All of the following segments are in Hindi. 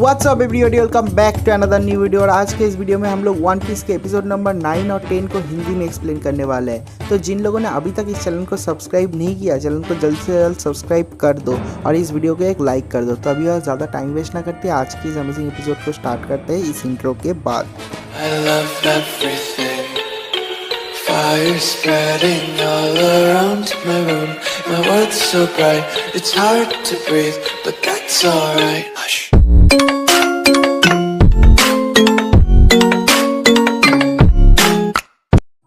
WhatsApp everybody, welcome back to another new video. और आज के इस वीडियो में हम लोग वन पीस के एपिसोड नंबर 9 और 10 को हिंदी में एक्सप्लेन करने वाले हैं। तो जिन लोगों ने अभी तक इस चैनल को सब्सक्राइब नहीं किया, चैनल को जल्द से जल्द सब्सक्राइब कर दो और इस वीडियो को एक लाइक कर दो। तो अभी और ज़्यादा टाइम वेस्ट ना करते आज की इस अमेजिंग एपिसोड को स्टार्ट करते हैं इस इंट्रो के बाद। Fire spreading all around my room. My world's so bright, it's hard to breathe, but that's alright. Hush.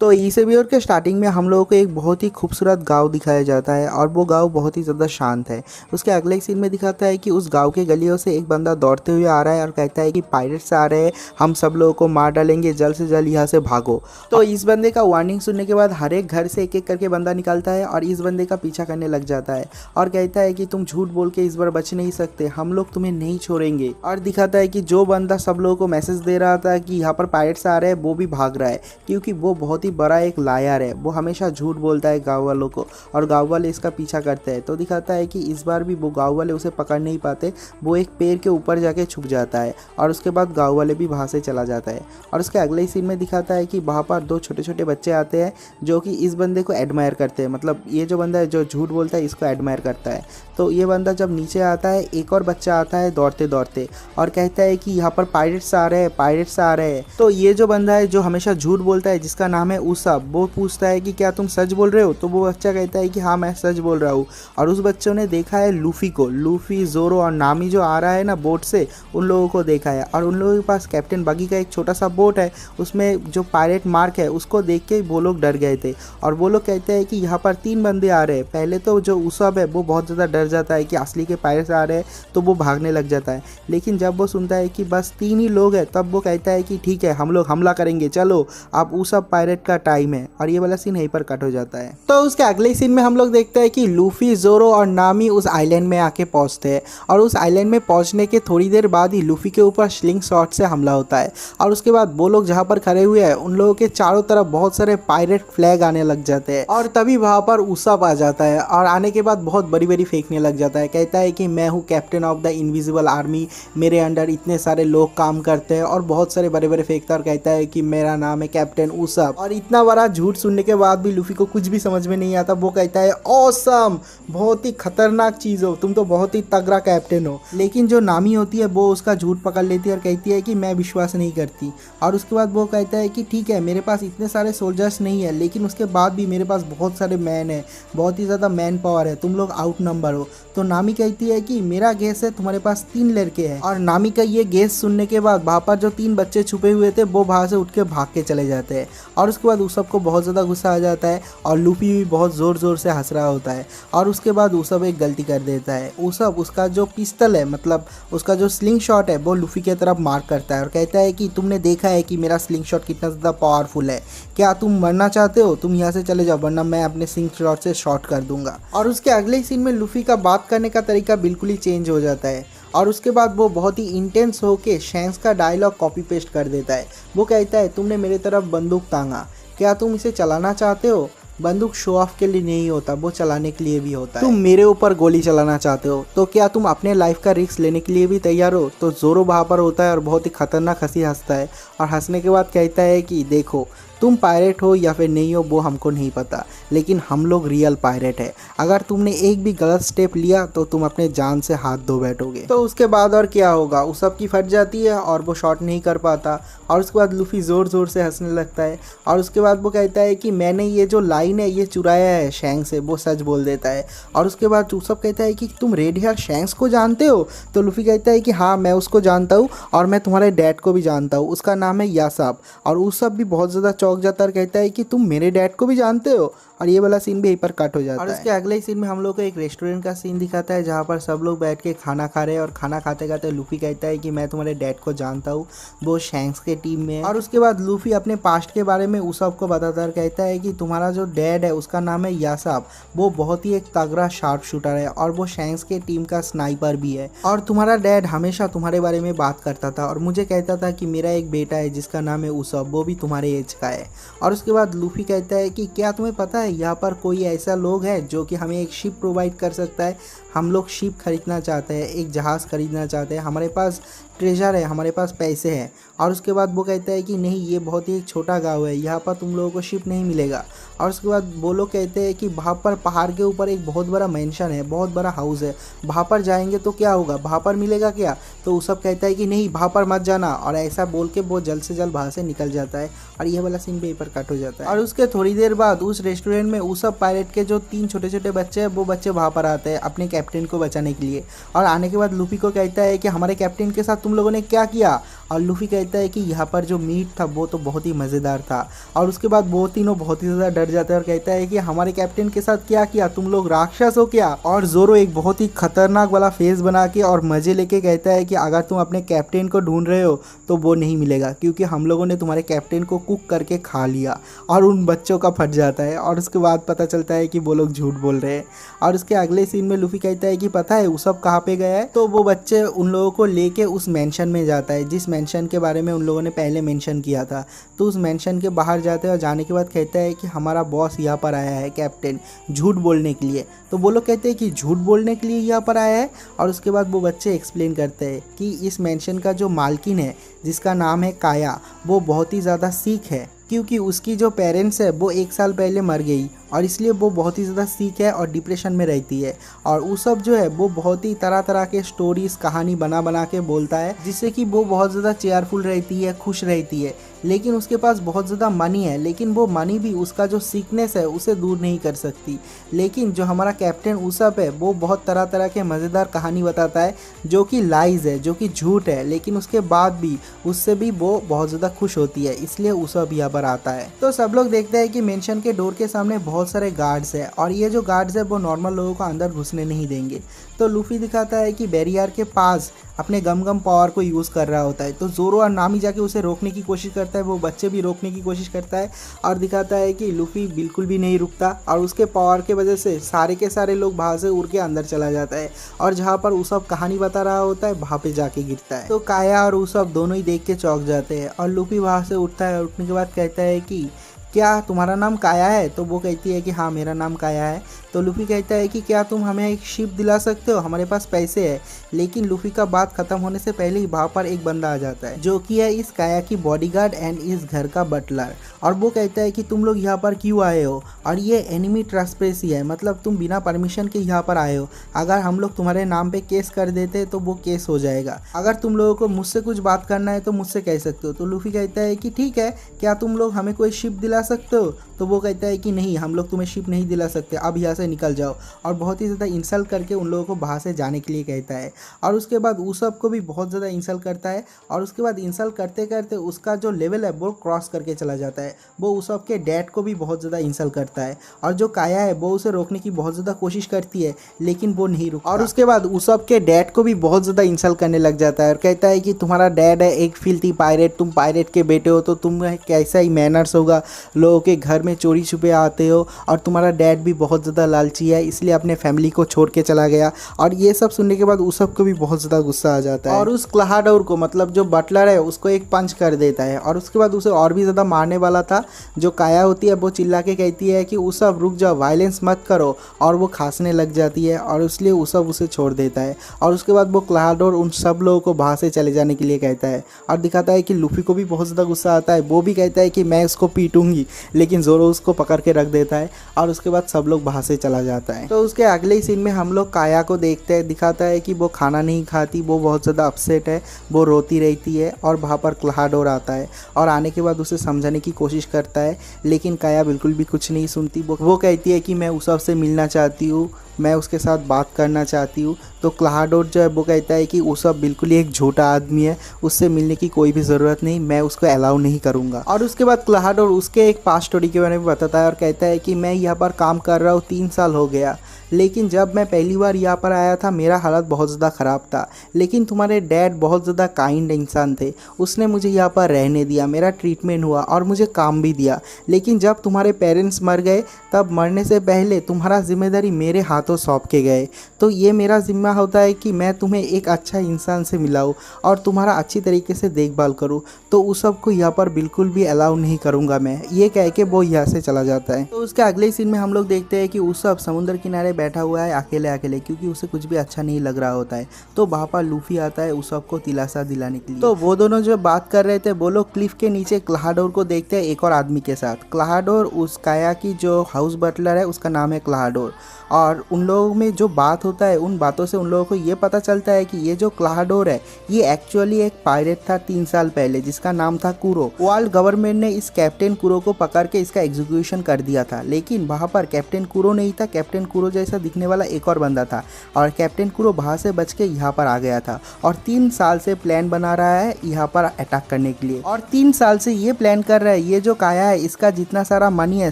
तो इस एपिसोड के स्टार्टिंग में हम लोगों को एक बहुत ही खूबसूरत गांव दिखाया जाता है और वो गांव बहुत ही ज़्यादा शांत है। उसके अगले सीन में दिखाता है कि उस गांव के गलियों से एक बंदा दौड़ते हुए आ रहा है और कहता है कि पायरेट्स आ रहे हैं, हम सब लोगों को मार डालेंगे, जल्द से जल्द यहाँ से भागो। तो इस बंदे का वार्निंग सुनने के बाद हर एक घर से एक एक करके बंदा निकलता है और इस बंदे का पीछा करने लग जाता है और कहता है कि तुम झूठ बोल के इस बार बच नहीं सकते, हम लोग तुम्हें नहीं छोड़ेंगे। और दिखाता है कि जो बंदा सब लोगों को मैसेज दे रहा था कि यहाँ पर पायरेट्स आ रहे हैं वो भी भाग रहा है, क्योंकि वो बहुत ही बड़ा एक लायर है। वो हमेशा झूठ बोलता है गांव वालों को और गांव वाले इसका पीछा करते हैं। तो दिखाता है कि इस बार भी वो गांव वाले उसे पकड़ नहीं पाते, वो एक पेड़ के ऊपर जाके छुप जाता है और उसके बाद गांव वाले भी वहाँ से चला जाता है। और उसके अगले ही सीन में दिखाता है कि वहाँ पर दो छोटे छोटे बच्चे आते हैं जो कि इस बंदे को एडमायर करते हैं, मतलब ये जो बंदा है जो झूठ बोलता है इसको एडमायर करता है। तो ये बंदा जब नीचे आता है एक और बच्चा आता है दौड़ते दौड़ते और कहता है कि यहाँ पर पायरेट्स आ रहे हैं, पायरेट्स आ रहे हैं। तो ये जो बंदा है जो हमेशा झूठ बोलता है जिसका नाम है उसाब, वो पूछता है कि क्या तुम सच बोल रहे हो? तो वो बच्चा कहता है कि हाँ मैं सच बोल रहा हूँ। और उस बच्चों ने देखा है लूफी को, लूफी, जोरो और नामी जो आ रहा है ना बोट से, उन लोगों को देखा है। और उन लोगों के पास कैप्टन बगी का एक छोटा सा बोट है, उसमें जो पायरेट मार्क है उसको देख के वो लोग डर गए थे। और वो लोग कहते हैं कि यहाँ पर 3 बंदे आ रहे हैं। पहले तो जो उसाब है वो बहुत ज़्यादा डर जाता है कि असली के पायरेट्स आ रहे हैं, तो वो भागने लग जाता है। लेकिन जब वो सुनता है कि बस 3 ही लोग हैं तब वो कहता है कि ठीक है हम लोग हमला करेंगे, चलो अब उसाब पायरेट का टाइम है। और ये वाला सीन यहीं पर कट हो जाता है। तो उसके अगले सीन में हम लोग देखते हैं कि लूफी, जोरो और नामी उस आइलैंड में आके पहुंचते हैं और उस आइलैंड में पहुंचने के थोड़ी देर बाद ही लूफी के ऊपर स्लिंग शॉट से हमला होता है। और उसके बाद वो लोग जहां पर खड़े हुए हैं उन लोगों के चारों तरफ बहुत सारे पायरेट फ्लैग आने लग जाते हैं। और तभी वहां पर उसाब आ जाता है और आने के बाद बहुत बड़ी बड़ी फेंकने लग जाता है। कहता है कि मैं हूँ captain of the invisible army, मेरे अंडर इतने सारे लोग काम करते हैं, और बहुत सारे बड़े बड़े फेंकता और कहता है कि मेरा नाम है कैप्टन उसाब। और इतना बड़ा झूठ सुनने के बाद भी लूफी को कुछ भी समझ में नहीं आता। वो कहता है ऑसम, बहुत ही खतरनाक चीज़ हो, तुम तो बहुत ही तगड़ा कैप्टन हो। लेकिन जो नामी होती है वो उसका झूठ पकड़ लेती है और कहती है कि मैं विश्वास नहीं करती। और उसके बाद वो कहता है कि ठीक है मेरे पास इतने सारे सोल्जर्स नहीं है, लेकिन उसके बाद भी मेरे पास बहुत सारे मैन है, बहुत ही ज़्यादा मैन पावर है, तुम लोग आउट नंबर हो। तो नामी कहती है कि मेरा गैस है तुम्हारे पास 3 लड़के हैं। और नामी का ये गैस सुनने के बाद वहाँ पर जो 3 बच्चे छुपे हुए थे वो वहाँ से उठ के भाग के चले जाते हैं। और उसके बाद उस सबको बहुत ज़्यादा गुस्सा आ जाता है और लूफी भी बहुत ज़ोर ज़ोर से हंस रहा होता है। और उसके बाद उसाब एक गलती कर देता है। उसाब उसका जो पिस्तल है, मतलब उसका जो स्लिंग शॉट है, वो लूफी की तरफ मार करता है और कहता है कि तुमने देखा है कि मेरा स्लिंग शॉट कितना ज़्यादा पावरफुल है, क्या तुम मरना चाहते हो? तुम यहाँ से चले जाओ वरना मैं अपने स्लिंग शॉट से शॉट कर दूंगा। और उसके अगले सीन में लूफी का बात करने का तरीका बिल्कुल ही चेंज हो जाता है और उसके बाद वो बहुत ही इंटेंस होके शैंक्स का डायलॉग कॉपी पेस्ट कर देता है। वो कहता है तुमने मेरे तरफ बंदूक तांगा, क्या तुम इसे चलाना चाहते हो? बंदूक शो ऑफ के लिए नहीं होता, वो चलाने के लिए भी होता है। तुम मेरे ऊपर गोली चलाना चाहते हो तो क्या तुम अपने लाइफ का रिस्क लेने के लिए भी तैयार हो? तो जोरो वहाँ पर होता है और बहुत ही खतरनाक हंसी हंसता है और हंसने के बाद कहता है कि देखो तुम पायरेट हो या फिर नहीं हो वो हमको नहीं पता, लेकिन हम लोग रियल पायरेट है। अगर तुमने एक भी गलत स्टेप लिया तो तुम अपने जान से हाथ धो बैठोगे। तो उसके बाद और क्या होगा, उसाब की फट जाती है और वो शॉट नहीं कर पाता। और उसके बाद लूफी ज़ोर ज़ोर से हंसने लगता है और उसके बाद वो कहता है कि मैंने ये जो लाइन है ये चुराया है शैंक्स से, वो सच बोल देता है। और उसके बाद उसाब कहता है कि तुम रेड हेयर शैंक्स को जानते हो? तो लूफी कहता है कि हाँ मैं उसको जानता हूँ और मैं तुम्हारे डैड को भी जानता हूँ, उसका नाम है यासाब। और उसाब भी बहुत ज़्यादा चौंक जाता है और कहता है कि तुम मेरे डैड को भी जानते हो। और ये वाला सीन भी यहीं पर कट हो जाता है। और उसके अगले सीन में हम लोग को एक रेस्टोरेंट का सीन दिखाता है जहाँ पर सब लोग बैठ के खाना खा रहे हैं और खाना खाते खाते लूफी कहता है कि मैं तुम्हारे डैड को जानता हूँ, वो शैंक्स के टीम में है। और उसके बाद लूफी अपने पास्ट के बारे में उसाब को बताता है और कहता है कि तुम्हारा जो डैड है उसका नाम है यासाब, वो बहुत ही एक तगड़ा शार्प शूटर है और वो शैंक्स के टीम का स्नाइपर भी है। और तुम्हारा डैड हमेशा तुम्हारे बारे में बात करता था और मुझे कहता था कि मेरा एक बेटा है जिसका नाम है उसाब, वो भी तुम्हारे एज का है। और उसके बाद लूफी कहता है कि क्या तुम्हें पता है यहाँ पर कोई ऐसा लोग है जो कि हमें एक शिप प्रोवाइड कर सकता है। हम लोग शिप खरीदना चाहते हैं, एक जहाज़ खरीदना चाहते हैं, हमारे पास ट्रेजर है, हमारे पास पैसे हैं। और उसके बाद वो कहता है कि नहीं, ये बहुत ही एक छोटा गांव है, यहाँ पर तुम लोगों को शिप नहीं मिलेगा। और उसके बाद वो लोग कहते हैं कि वहाँ पर पहाड़ के ऊपर एक बहुत बड़ा मेंशन है, बहुत बड़ा हाउस है, वहाँ पर जाएंगे तो क्या होगा, वहाँ पर मिलेगा क्या। तो उसब कहता है कि नहीं, वहाँ पर मत जाना। और ऐसा बोल के वो जल्द से जल्द वहाँ से निकल जाता है और यह वाला सीन भी यहीं पर कट हो जाता है। और उसके थोड़ी देर बाद उस रेस्टोरेंट में उसब पायरेट के जो 3 छोटे छोटे बच्चे हैं, वो बच्चे वहाँ पर आते हैं अपने कैप्टन को बचाने के लिए। और आने के बाद लूफी को कहता है कि हमारे कैप्टन के साथ तुम लोगों ने क्या किया। और लूफी कहता है कि यहाँ पर जो मीट था वो तो बहुत ही मज़ेदार था। और उसके बाद वो तीनों बहुत ही ज़्यादा डर जाते हैं और कहता है कि हमारे कैप्टन के साथ क्या किया, तुम लोग राक्षस हो क्या। और जोरो एक बहुत ही खतरनाक वाला फेस बना के और मज़े लेके कहता है कि अगर तुम अपने कैप्टन को ढूंढ रहे हो तो वो नहीं मिलेगा, क्योंकि हम लोगों ने तुम्हारे कैप्टन को कुक करके खा लिया। और उन बच्चों का फट जाता है और उसके बाद पता चलता है कि वो लोग झूठ बोल रहे हैं। और उसके अगले सीन में लूफी कहता है कि पता है उसब कहाँ पे गया है। तो वो बच्चे उन लोगों को लेके उस मेंशन में जाता है, जिस मेंशन के बारे में उन लोगों ने पहले मेंशन किया था। तो उस मेंशन के बाहर जाते हैं और जाने के बाद कहता है कि हमारा बॉस यहाँ पर आया है, कैप्टन, झूठ बोलने के लिए। तो वो लोग कहते हैं कि झूठ बोलने के लिए यहाँ पर आया है। और उसके बाद वो बच्चे एक्सप्लेन करते हैं कि इस मेंशन का जो मालकिन है, जिसका नाम है काया, वो बहुत ही ज़्यादा सीख है, क्योंकि उसकी जो पेरेंट्स है वो 1 साल पहले मर गई और इसलिए वो बहुत ही ज़्यादा सीख है और डिप्रेशन में रहती है। और उसब जो है वो बहुत ही तरह तरह के स्टोरीज़, कहानी बना बना के बोलता है, जिससे कि वो बहुत ज़्यादा चेयरफुल रहती है, खुश रहती है। लेकिन उसके पास बहुत ज़्यादा मनी है, लेकिन वो मनी भी उसका जो सीकनेस है उसे दूर नहीं कर सकती। लेकिन जो हमारा कैप्टन उसब है वो बहुत तरह तरह के मज़ेदार कहानी बताता है, जो कि लाइज है, जो कि झूठ है, लेकिन उसके बाद भी उससे भी वो बहुत ज़्यादा खुश होती है, इसलिए उसब यहाँ पर आता है। तो सब लोग देखते हैं कि मेंशन के डोर के सामने बहुत सारे गार्ड्स है और ये जो गार्ड्स है वो नॉर्मल लोगों को अंदर घुसने नहीं देंगे। तो लूफी दिखाता है कि बैरियर के पास अपने गम पावर को यूज़ कर रहा होता है। तो जोरो और नामी जाके उसे रोकने की कोशिश करता है, वो बच्चे भी रोकने की कोशिश करता है और दिखाता है कि लूफी बिल्कुल भी नहीं रुकता और उसके पावर के वजह से सारे के सारे लोग वहाँ से उड़ के अंदर चला जाता है और जहाँ पर उसब कहानी बता रहा होता है वहाँ पे जाके गिरता है। तो काया और उसब दोनों ही देख के चौंक जाते हैं और लूफी वहाँ से उठता है और उठने के बाद कहता है कि क्या तुम्हारा नाम काया है। तो वो कहती है कि हाँ, मेरा नाम काया है। तो लूफी कहता है कि क्या तुम हमें एक शिप दिला सकते हो, हमारे पास पैसे है। लेकिन लूफी का बात खत्म होने से पहले ही वहाँ पर एक बंदा आ जाता है, जो कि है इस काया की बॉडीगार्ड एंड इस घर का बटलर। और वो कहता है कि तुम लोग यहाँ पर क्यों आए हो, और ये एनिमी ट्रेसपेसी है, मतलब तुम बिना परमिशन के यहाँ पर आए हो। अगर हम लोग तुम्हारे नाम पे केस कर देते तो वो केस हो जाएगा। अगर तुम लोगों को मुझसे कुछ बात करना है तो मुझसे कह सकते हो। तो लूफी कहता है कि ठीक है, क्या तुम लोग हमें कोई शिप दिला सकते हो। तो वो कहता है कि नहीं, हम लोग तुम्हें शिप नहीं दिला सकते, अब यहाँ से निकल जाओ। और बहुत ही ज़्यादा इंसल्ट करके उन लोगों को वहाँ से जाने के लिए कहता है। और उसके बाद उसब को भी बहुत ज़्यादा इंसल्ट करता है और उसके बाद इंसल्ट करते करते उसका जो लेवल है वो क्रॉस करके चला जाता है। वो उसब के डैड को भी बहुत ज़्यादा इंसल्ट करता है और जो काया है वो उसे रोकने की बहुत ज़्यादा कोशिश करती है, लेकिन वो नहीं रुकता। और उसके बाद उसब के डैड को भी बहुत ज़्यादा इंसल्ट करने लग जाता है और कहता है कि तुम्हारा डैड है एक फिल्थी पायरेट, तुम पायरेट के बेटे हो तो तुम कैसा ही मैनर्स होगा, लोगों के घर में चोरी छुपे आते हो, और तुम्हारा डैड भी बहुत ज़्यादा लालची है, इसलिए अपने फैमिली को छोड़ के चला गया। और ये सब सुनने के बाद उसब को भी बहुत ज़्यादा गुस्सा आ जाता है और उस क्लाहाडोर को, मतलब जो बटलर है, उसको एक पंच कर देता है। और उसके बाद उसे और भी ज़्यादा मारने वाला था। जो काया होती है वो चिल्ला के कहती है कि उसब रुक जाओ, वायलेंस मत करो, और वो खांसने लग जाती है और इसलिए उसब उसे छोड़ देता है। और उसके बाद वो क्लाहाडोर उन सब लोगों को वहाँ से चले जाने के लिए कहता है और दिखाता है कि लूफी को भी बहुत ज़्यादा गुस्सा आता है। वो भी कहता है कि मैं उसको पीटूंगी, लेकिन जोरो उसको पकड़ के रख देता है और उसके बाद सब लोग वहाँ से चला जाता है। तो उसके अगले ही सीन में हम लोग काया को देखते हैं, दिखाता है कि वो खाना नहीं खाती, वो बहुत ज़्यादा अपसेट है, वो रोती रहती है। और वहाँ पर क्लाहाडोर आता है और आने के बाद उसे समझाने की कोशिश करता है, लेकिन काया बिल्कुल भी कुछ नहीं सुनती। वो कहती है कि मैं उसब से मिलना चाहती हूँ, मैं उसके साथ बात करना चाहती हूँ। तो क्लाहाडोर जो है वो कहता है कि उसब बिल्कुल ही एक झूठा आदमी है, उससे मिलने की कोई भी ज़रूरत नहीं, मैं उसको अलाउ नहीं करूँगा। और उसके बाद क्लाहाडोर उसके एक पास्ट स्टोरी के बारे में बताता है और कहता है कि मैं यहाँ पर काम कर रहा हूँ 3 साल हो गया, लेकिन जब मैं पहली बार यहाँ पर आया था मेरा हालत बहुत ज़्यादा ख़राब था, लेकिन तुम्हारे डैड बहुत ज़्यादा काइंड इंसान थे, उसने मुझे यहाँ पर रहने दिया, मेरा ट्रीटमेंट हुआ और मुझे काम भी दिया। लेकिन जब तुम्हारे पेरेंट्स मर गए, तब मरने से पहले तुम्हारा जिम्मेदारी मेरे हाथ हाथों सौंप के गए। तो ये मेरा ज़िम्मा होता है कि मैं तुम्हें एक अच्छा इंसान से मिलाऊँ और तुम्हारा अच्छी तरीके से देखभाल करूँ। तो उस सब को यहाँ पर बिल्कुल भी अलाउ नहीं करूँगा मैं, ये कह के वो यहाँ से चला जाता है। तो उसके अगले सीन में हम लोग देखते हैं कि उसब समुद्र किनारे बैठा हुआ है अकेले अकेले, क्योंकि उसे कुछ भी अच्छा नहीं लग रहा होता है। तो वहाँ पर लूफी आता है उसब को दिलासा दिलाने के लिए। तो वो दोनों जो बात कर रहे थे वो लोग क्लिफ के नीचे क्लाहाडोर को देखते हैं एक और आदमी के साथ। क्लाहाडोर उस काया की जो हाउस बटलर है उसका नाम है क्लाहाडोर, और उन लोगों में जो बात होता है उन बातों से उन लोगों को ये पता चलता है कि ये जो क्लाहाडोर है ये एक्चुअली एक पायरेट था 3 साल पहले जिसका नाम था कुरो। वर्ल्ड गवर्नमेंट ने इस कैप्टन कुरो को पकड़ के इसका एग्जीक्यूशन कर दिया था, लेकिन वहाँ पर कैप्टन कुरो नहीं था, कैप्टन कुरो जैसा दिखने वाला एक और बंदा था, और कैप्टन कुरो वहाँ से बच के यहाँ पर आ गया था और 3 साल से प्लान बना रहा है यहाँ पर अटैक करने के लिए। और 3 साल से ये प्लान कर रहा है, ये जो काया है इसका जितना सारा मनी है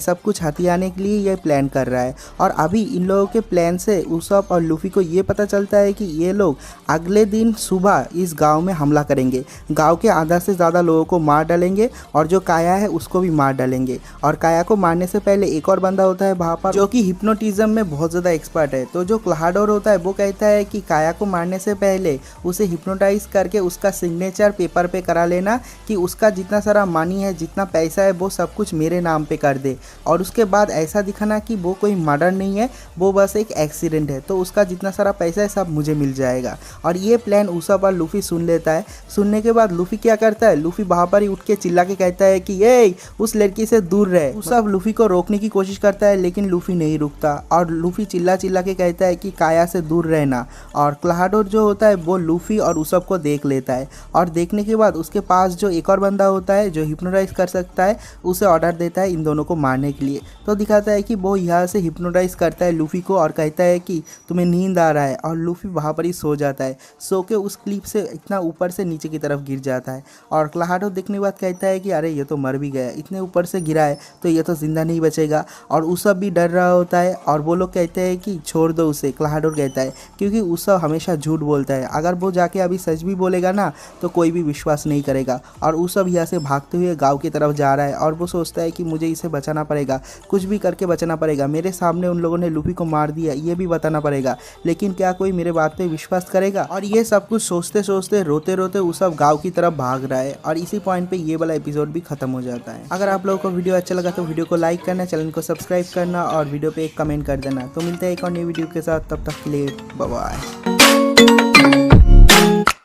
सब कुछ हथियाने के लिए ये प्लान कर रहा है। और अभी इन लोगों के प्लान से उसब और लूफी को ये पता चलता है कि ये लोग अगले दिन सुबह इस गांव में हमला करेंगे, गांव के आधा से ज़्यादा लोगों को मार डालेंगे और जो काया है उसको भी मार डालेंगे। और काया को मारने से पहले एक और बंदा होता है वहाँ पर जो कि हिप्नोटिज्म में बहुत ज़्यादा एक्सपर्ट है। तो जो क्लाहाडोर होता है वो कहता है कि काया को मारने से पहले उसे हिप्नोटाइज करके उसका सिग्नेचर पेपर पे करा लेना कि उसका जितना सारा मनी है जितना पैसा है वो सब कुछ मेरे नाम पे कर दे, और उसके बाद ऐसा दिखाना कि वो कोई मर्डर नहीं है, वो बस एक एक्सीडेंट है, तो उसका जितना सारा पैसा है सब मुझे मिल जाएगा। और ये प्लान उसब और लूफी सुन लेता है। सुनने के बाद लूफी क्या करता है, लूफी वहाँ पर ही उठ के चिल्ला के कहता है कि ये उस लड़की से दूर रहे। उसब लूफी को रोकने की कोशिश करता है लेकिन लूफी नहीं रुकता और लूफी चिल्ला चिल्ला के कहता है कि काया से दूर रहना। और क्लाहाडोर जो होता है वो लूफी और उसब को देख लेता है, और देखने के बाद उसके पास जो एक और बंदा होता है जो हिप्नोटाइज कर सकता है उसे ऑर्डर देता है इन दोनों को मारने के लिए। तो दिखाता है कि वो यहाँ से हिप्नोटाइज करता है लूफी को और कहता है कि तुम्हें नींद आ रहा है, और लूफी वहाँ पर ही सो जाता है। सो के उस क्लिप से इतना ऊपर से नीचे की तरफ गिर जाता है, और क्लाहाडो देखने के बाद कहता है कि अरे ये तो मर भी गया, इतने ऊपर से गिरा है तो ये तो जिंदा नहीं बचेगा। और उसब भी डर रहा होता है और वो लोग कहते हैं कि छोड़ दो उसे, क्लाहाडोर कहता है, क्योंकि उसब हमेशा झूठ बोलता है, अगर वो जाके अभी सच भी बोलेगा ना तो कोई भी विश्वास नहीं करेगा। और उसब यहाँ से भागते हुए गाँव की तरफ जा रहा है और वो सोचता है कि मुझे इसे बचाना पड़ेगा, कुछ भी करके बचाना पड़ेगा, मेरे सामने उन लोगों ने लूफी को मार दिया ये भी बताना पड़ेगा, लेकिन क्या कोई मेरे बात पे विश्वास करेगा। और ये सब कुछ सोचते सोचते रोते रोते उसब गांव की तरफ भाग रहा है, और इसी पॉइंट पे ये वाला एपिसोड भी खत्म हो जाता है। अगर आप लोगों को वीडियो अच्छा लगा तो वीडियो को लाइक करना, चैनल को सब्सक्राइब करना और वीडियो पे एक कमेंट कर देना। तो मिलते हैं एक और नई वीडियो के साथ, तब तक के लिए बाय बाय।